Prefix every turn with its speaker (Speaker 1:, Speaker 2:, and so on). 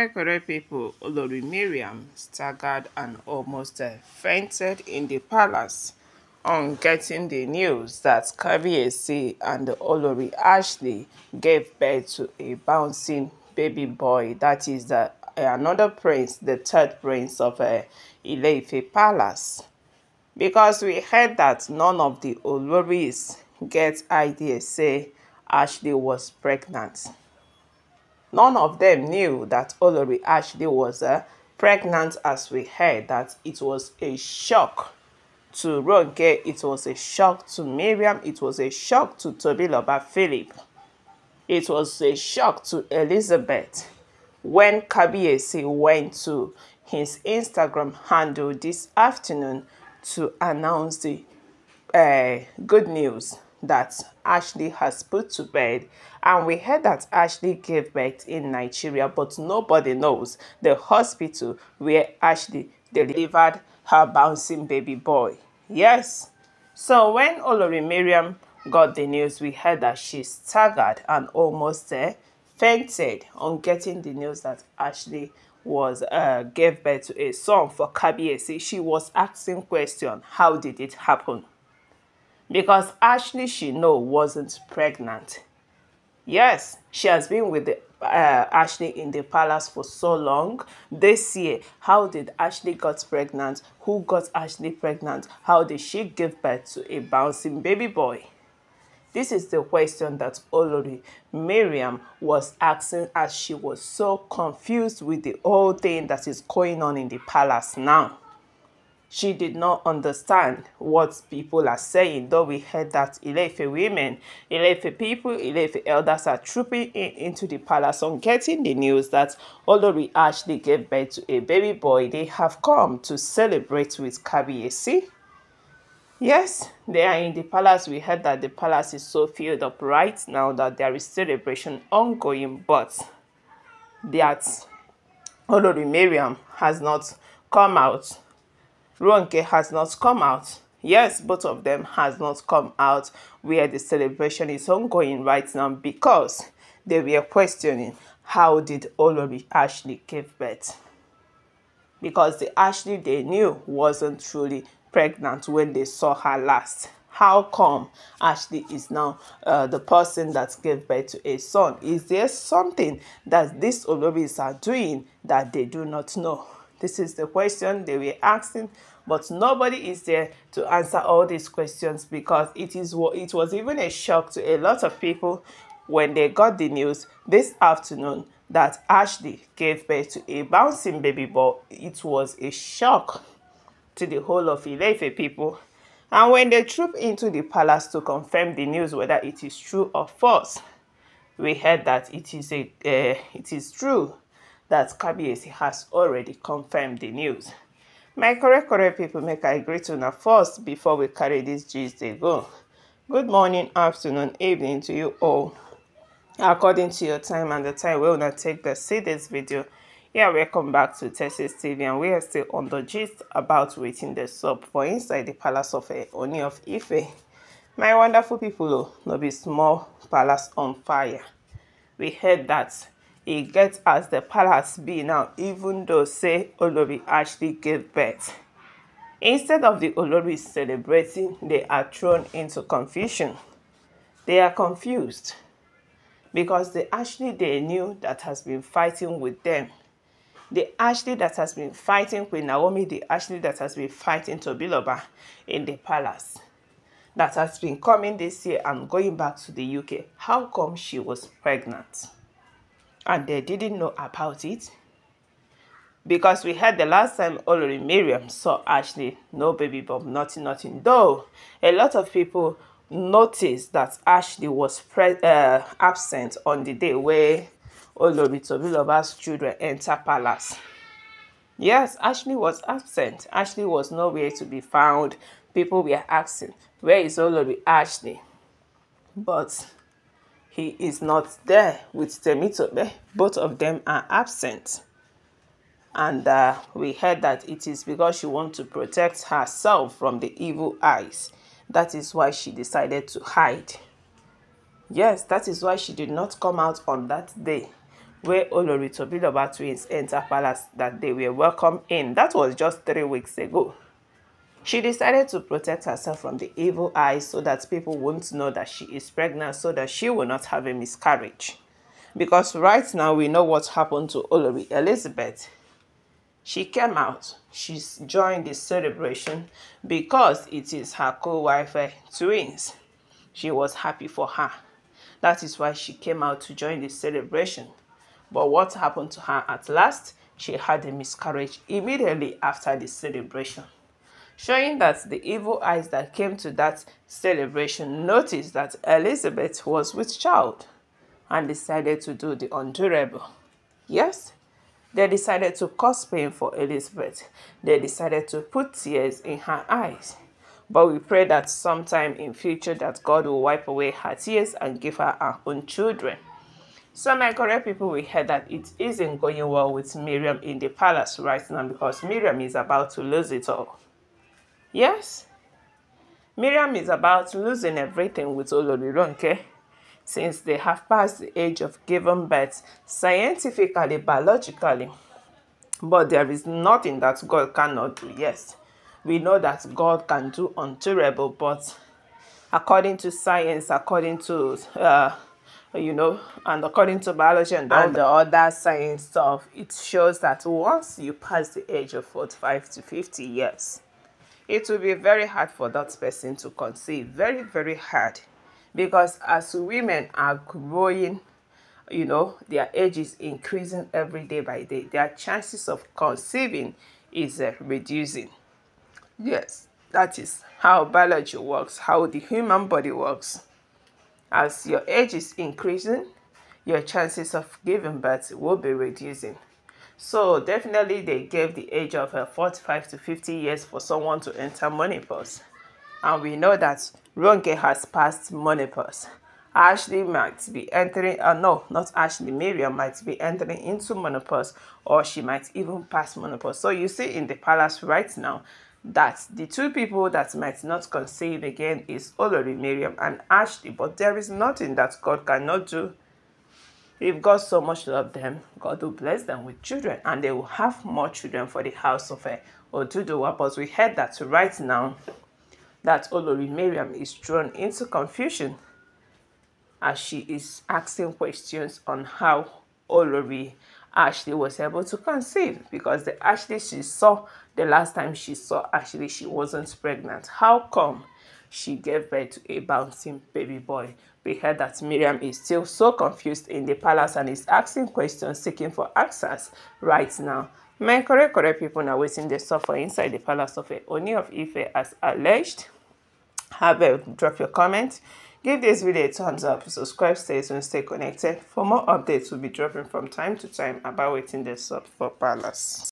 Speaker 1: correct people, Olori Mariam staggered and almost fainted in the palace on getting the news that Kabiesi and Olori Ashley gave birth to a bouncing baby boy. That is another prince, the third prince of Ile-Ife Palace. Because we heard that none of the Oloris get idea say Ashley was pregnant. None of them knew that Olori Ashley was pregnant, as we heard that it was a shock to Ronke, it was a shock to Miriam, it was a shock to Tobiloba Philip. It was a shock to Elizabeth when Kabiesi went to his Instagram handle this afternoon to announce the good news that Ashley has put to bed. And we heard that Ashley gave birth in Nigeria, but nobody knows the hospital where Ashley delivered her bouncing baby boy. Yes. So when Olori Mariam got the news, we heard that she staggered and almost fainted on getting the news that Ashley was gave birth to a son for Kabiesi. She was asking question, how did it happen? Because Ashley, she know, wasn't pregnant. Yes, she has been with Ashley in the palace for so long. This year, how did Ashley got pregnant? Who got Ashley pregnant? How did she give birth to a bouncing baby boy? This is the question that Olori Mariam was asking, as she was so confused with the whole thing that is going on in the palace now. She did not understand what people are saying, though we heard that Ile-Ife women, Ile-Ife people, Ile-Ife elders are trooping into the palace on getting the news that Olori Ashley gave birth to a baby boy. They have come to celebrate with Kabiesi. Yes, they are in the palace. We heard that the palace is so filled up right now that there is celebration ongoing, but that Olori Mariam has not come out. Ronke has not come out. Yes, both of them has not come out where the celebration is ongoing right now, because they were questioning how did Olori Ashley give birth. Because the Ashley they knew wasn't truly pregnant when they saw her last. How come Ashley is now the person that gave birth to a son? Is there something that these Oloris are doing that they do not know? This is the question they were asking, but nobody is there to answer all these questions, because it was even a shock to a lot of people when they got the news this afternoon that Ashley gave birth to a bouncing baby boy. It was a shock to the whole of Ile-Ife people. And when they trooped into the palace to confirm the news, whether it is true or false, we heard that it is true that Kabiesi has already confirmed the news. My correct people, make I greet una first before we carry this gist they go. Good morning, afternoon, evening to you all, according to your time and the time we will not take to see this video. Yeah, welcome back to Texas TV, and we are still on the gist about waiting the sub for inside the palace of Ooni My wonderful people, no be small palace on fire. We heard that it gets as the palace be now, even though say Olori Ashley gave birth. Instead of the Oloris celebrating, they are thrown into confusion. They are confused because the Ashley they knew that has been fighting with them, the Ashley that has been fighting with Naomi, the Ashley that has been fighting Tobiloba in the palace, that has been coming this year and going back to the UK, how come she was pregnant? And they didn't know about it? Because we heard the last time Olori Mariam saw Ashley, no baby bump, nothing. Though a lot of people noticed that Ashley was absent on the day where Olori Tobiloba's children enter palace. Yes, Ashley was absent. Ashley was nowhere to be found. People were asking, where is Olori Ashley? But he is not there with Temitope. Both of them are absent. And we heard that it is because she wants to protect herself from the evil eyes. That is why she decided to hide. Yes, that is why she did not come out on that day where Olori Tobiloba twins enter palace that they were welcomed in. That was just 3 weeks ago. She decided to protect herself from the evil eyes so that people won't know that she is pregnant, so that she will not have a miscarriage. Because right now we know what happened to Olori Elizabeth. She came out. She's joined the celebration because it is her co-wife twins. She was happy for her. That is why she came out to join the celebration. But what happened to her at last? She had a miscarriage immediately after the celebration, showing that the evil eyes that came to that celebration noticed that Elizabeth was with child and decided to do the undoable. Yes, they decided to cause pain for Elizabeth. They decided to put tears in her eyes. But we pray that sometime in future that God will wipe away her tears and give her her own children. So my correct people, we heard that it isn't going well with Mariam in the palace right now because Mariam is about to lose it all. Yes, Mariam is about losing everything with Olori Ronke since they have passed the age of giving birth scientifically, biologically. But there is nothing that God cannot do. Yes, we know that God can do undoable, but according to science, according to and according to biology and all the other science stuff, it shows that once you pass the age of 45 to 50 years, it will be very hard for that person to conceive. Very, very hard. Because as women are growing, their age is increasing every day by day. Their chances of conceiving is reducing. Yes, that is how biology works, how the human body works. As your age is increasing, your chances of giving birth will be reducing. So definitely they gave the age of 45 to 50 years for someone to enter menopause. And we know that Ronke has passed menopause. Ashley might be entering, no, not Ashley, Mariam might be entering into menopause, or she might even pass menopause. So you see in the palace right now that the two people that might not conceive again is Olori Mariam and Ashley. But there is nothing that God cannot do. If God so much loved them, God will bless them with children, and they will have more children for the house of Oduduwa. But we heard that right now that Olori Mariam is thrown into confusion as she is asking questions on how Olori Ashley was able to conceive, because the Ashley she saw the last time she saw Ashley, she wasn't pregnant. How come she gave birth to a bouncing baby boy? We heard that Mariam is still so confused in the palace and is asking questions, seeking for answers right now. My correct people now waiting the suffer inside the palace of Ooni of Ife as alleged. Drop your comment, give this video a thumbs up, subscribe, stay tuned, stay connected. For more updates, we'll be dropping from time to time about waiting the sub for palace.